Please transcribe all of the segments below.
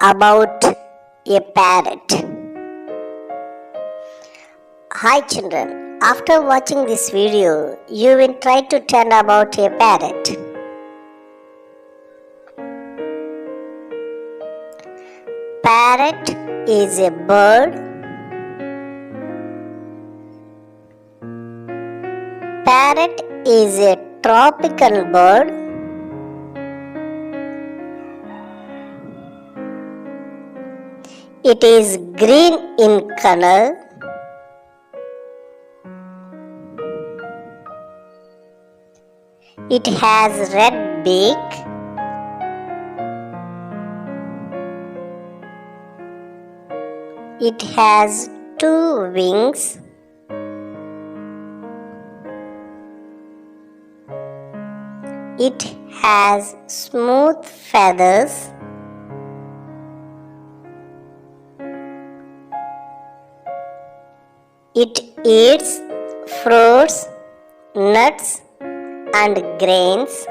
about a parrot. Hi children, after watching this video, you will try to tell about a parrot. Parrot is a bird. Parrot is a tropical bird. It is green in color. It has red beak. It has two wings. It has smooth feathers. It eats fruits, nuts, and grains.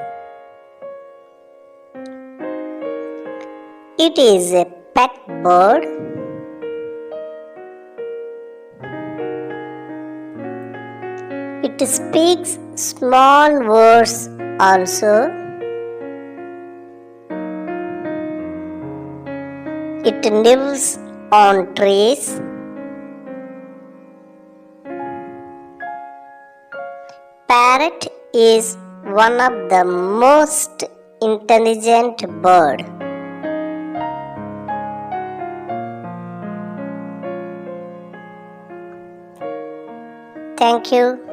It is a pet bird. It speaks small words also. It lives on trees. Parrot is one of the most intelligent bird. Thank you.